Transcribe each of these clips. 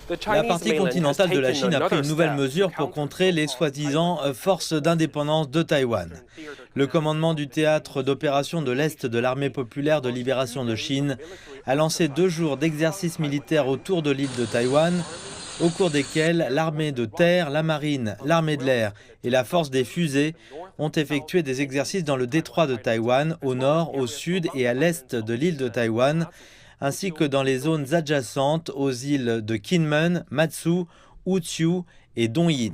La partie continentale de la Chine a pris une nouvelle mesure pour contrer les soi-disant forces d'indépendance de Taïwan. Le commandement du théâtre d'opération de l'Est de l'Armée populaire de libération de Chine a lancé 2 jours d'exercices militaires autour de l'île de Taïwan, au cours desquels l'armée de terre, la marine, l'armée de l'air et la force des fusées ont effectué des exercices dans le détroit de Taïwan, au nord, au sud et à l'est de l'île de Taïwan, ainsi que dans les zones adjacentes aux îles de Kinmen, Matsu, Utsiu et Donyin.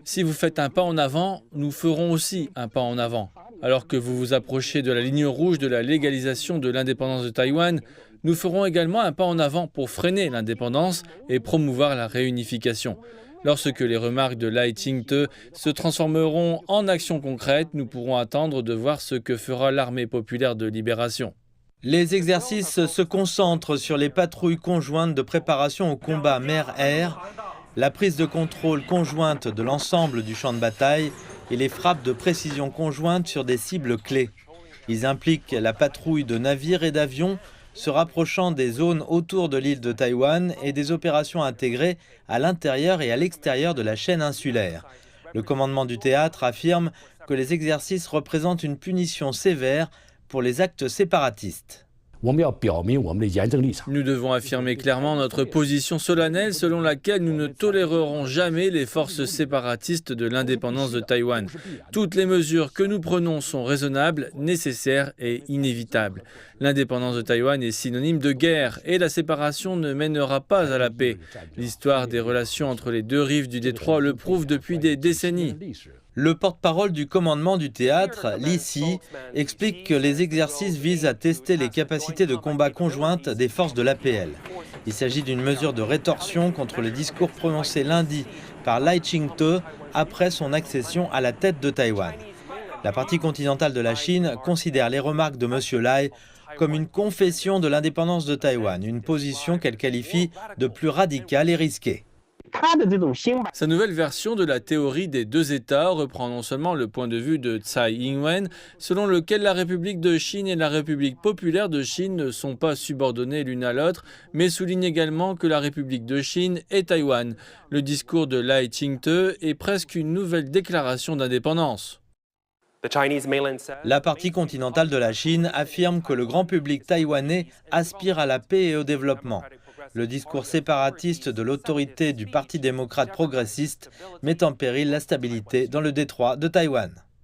Si vous faites un pas en avant, nous ferons aussi un pas en avant. Alors que vous vous approchez de la ligne rouge de la légalisation de l'indépendance de Taïwan, nous ferons également un pas en avant pour freiner l'indépendance et promouvoir la réunification. Lorsque les remarques de Lai Ching-te se transformeront en actions concrètes, nous pourrons attendre de voir ce que fera l'armée populaire de libération. Les exercices se concentrent sur les patrouilles conjointes de préparation au combat mer-air, la prise de contrôle conjointe de l'ensemble du champ de bataille et les frappes de précision conjointes sur des cibles clés. Ils impliquent la patrouille de navires et d'avions se rapprochant des zones autour de l'île de Taïwan et des opérations intégrées à l'intérieur et à l'extérieur de la chaîne insulaire. Le commandement du théâtre affirme que les exercices représentent une punition sévère pour les actes séparatistes. Nous devons affirmer clairement notre position solennelle selon laquelle nous ne tolérerons jamais les forces séparatistes de l'indépendance de Taïwan. Toutes les mesures que nous prenons sont raisonnables, nécessaires et inévitables. L'indépendance de Taïwan est synonyme de guerre et la séparation ne mènera pas à la paix. L'histoire des relations entre les 2 rives du détroit le prouve depuis des décennies. Le porte-parole du commandement du théâtre, Li Si, explique que les exercices visent à tester les capacités de combat conjointes des forces de l'APL. Il s'agit d'une mesure de rétorsion contre le discours prononcé lundi par Lai Ching-te après son accession à la tête de Taïwan. La partie continentale de la Chine considère les remarques de M. Lai comme une confession de l'indépendance de Taïwan, une position qu'elle qualifie de plus radicale et risquée. Sa nouvelle version de la théorie des 2 États reprend non seulement le point de vue de Tsai Ing-wen, selon lequel la République de Chine et la République populaire de Chine ne sont pas subordonnées l'une à l'autre, mais souligne également que la République de Chine est Taïwan. Le discours de Lai Ching-te est presque une nouvelle déclaration d'indépendance. La partie continentale de la Chine affirme que le grand public taïwanais aspire à la paix et au développement. Le discours séparatiste de l'autorité du Parti démocrate progressiste met en péril la stabilité dans le détroit de Taïwan.